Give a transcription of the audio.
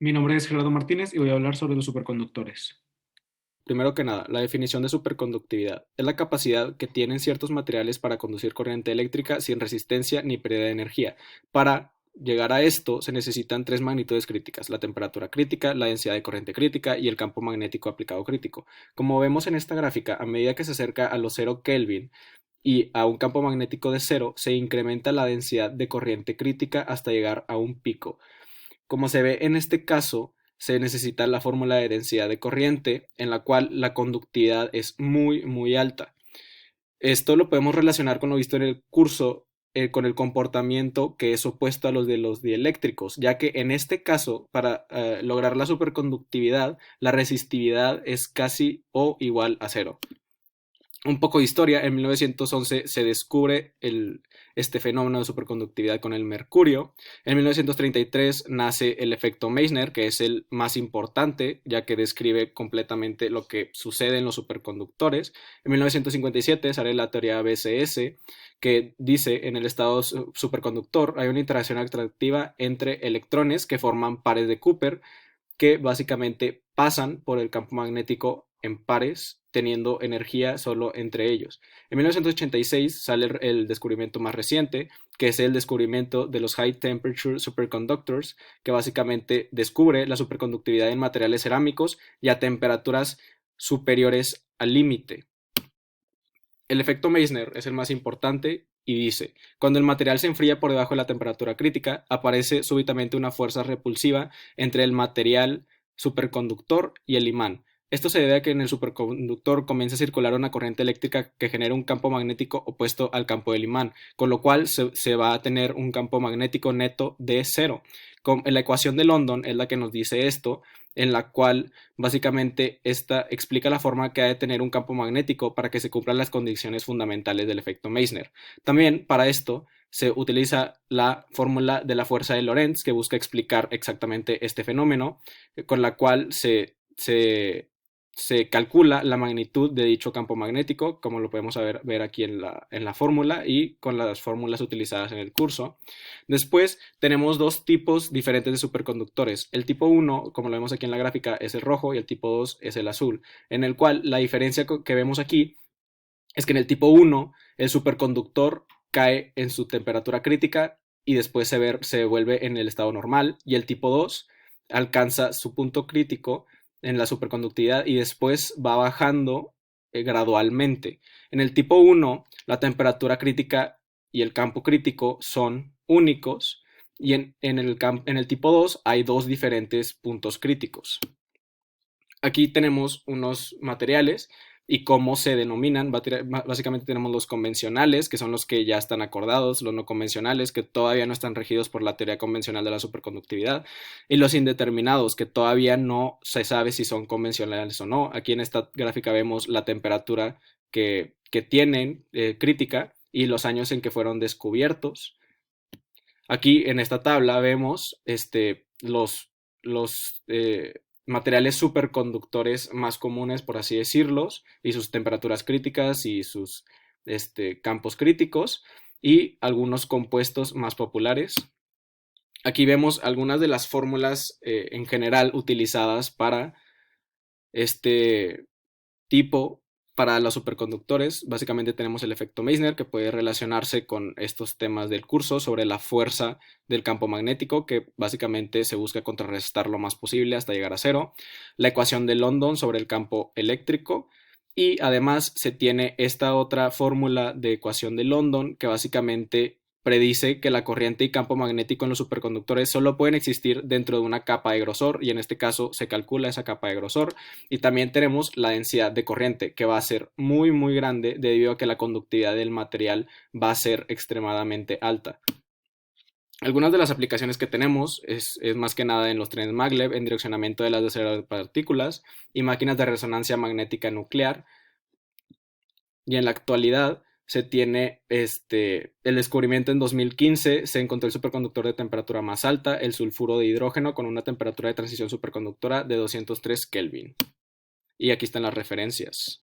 Mi nombre es Gerardo Martínez y voy a hablar sobre los superconductores. Primero que nada, la definición de superconductividad es la capacidad que tienen ciertos materiales para conducir corriente eléctrica sin resistencia ni pérdida de energía. Para llegar a esto se necesitan tres magnitudes críticas: la temperatura crítica, la densidad de corriente crítica y el campo magnético aplicado crítico. Como vemos en esta gráfica, a medida que se acerca a los 0 Kelvin y a un campo magnético de cero, se incrementa la densidad de corriente crítica hasta llegar a un pico. Como se ve en este caso, se necesita la fórmula de densidad de corriente, en la cual la conductividad es muy alta. Esto lo podemos relacionar con lo visto en el curso, con el comportamiento que es opuesto a los de los dieléctricos, ya que en este caso, para lograr la superconductividad, la resistividad es casi o igual a cero. Un poco de historia: en 1911 se descubre este fenómeno de superconductividad con el mercurio. En 1933 nace el efecto Meissner, que es el más importante, ya que describe completamente lo que sucede en los superconductores. En 1957 sale la teoría BCS, que dice: en el estado superconductor hay una interacción atractiva entre electrones que forman pares de Cooper, que básicamente pasan por el campo magnético en pares, teniendo energía solo entre ellos. En 1986 sale el descubrimiento más reciente, que es el descubrimiento de los High Temperature Superconductors, que básicamente descubre la superconductividad en materiales cerámicos y a temperaturas superiores al límite. El efecto Meissner es el más importante y dice: cuando el material se enfría por debajo de la temperatura crítica, aparece súbitamente una fuerza repulsiva entre el material superconductor y el imán. Esto se debe a que en el superconductor comienza a circular una corriente eléctrica que genera un campo magnético opuesto al campo del imán, con lo cual se va a tener un campo magnético neto de cero. La ecuación de London es la que nos dice esto, en la cual básicamente esta explica la forma que ha de tener un campo magnético para que se cumplan las condiciones fundamentales del efecto Meissner. También para esto se utiliza la fórmula de la fuerza de Lorentz, que busca explicar exactamente este fenómeno, con la cual se calcula la magnitud de dicho campo magnético, como lo podemos ver aquí en la fórmula y con las fórmulas utilizadas en el curso. Después tenemos dos tipos diferentes de superconductores. El tipo 1, como lo vemos aquí en la gráfica, es el rojo, y el tipo 2 es el azul, en el cual la diferencia que vemos aquí es que en el tipo 1 el superconductor cae en su temperatura crítica y después se vuelve en el estado normal, y el tipo 2 alcanza su punto crítico en la superconductividad y después va bajando gradualmente. En el tipo 1 la temperatura crítica y el campo crítico son únicos, y en el tipo 2 hay dos diferentes puntos críticos. Aquí tenemos unos materiales y cómo se denominan. Básicamente tenemos los convencionales, que son los que ya están acordados; los no convencionales, que todavía no están regidos por la teoría convencional de la superconductividad; y los indeterminados, que todavía no se sabe si son convencionales o no. Aquí en esta gráfica vemos la temperatura que tienen crítica y los años en que fueron descubiertos. Aquí en esta tabla vemos los materiales superconductores más comunes, por así decirlos, y sus temperaturas críticas y sus campos críticos, y algunos compuestos más populares. Aquí vemos algunas de las fórmulas en general utilizadas para este tipo, para los superconductores. Básicamente tenemos el efecto Meissner, que puede relacionarse con estos temas del curso sobre la fuerza del campo magnético, que básicamente se busca contrarrestar lo más posible hasta llegar a cero; la ecuación de London sobre el campo eléctrico; y además se tiene esta otra fórmula de ecuación de London, que básicamente predice que la corriente y campo magnético en los superconductores solo pueden existir dentro de una capa de grosor, y en este caso se calcula esa capa de grosor. Y también tenemos la densidad de corriente, que va a ser muy grande debido a que la conductividad del material va a ser extremadamente alta. Algunas de las aplicaciones que tenemos es más que nada en los trenes maglev, en direccionamiento de las de partículas y máquinas de resonancia magnética nuclear. Y en la actualidad se tiene el descubrimiento: en 2015 se encontró el superconductor de temperatura más alta, el sulfuro de hidrógeno, con una temperatura de transición superconductora de 203 Kelvin. Y aquí están las referencias.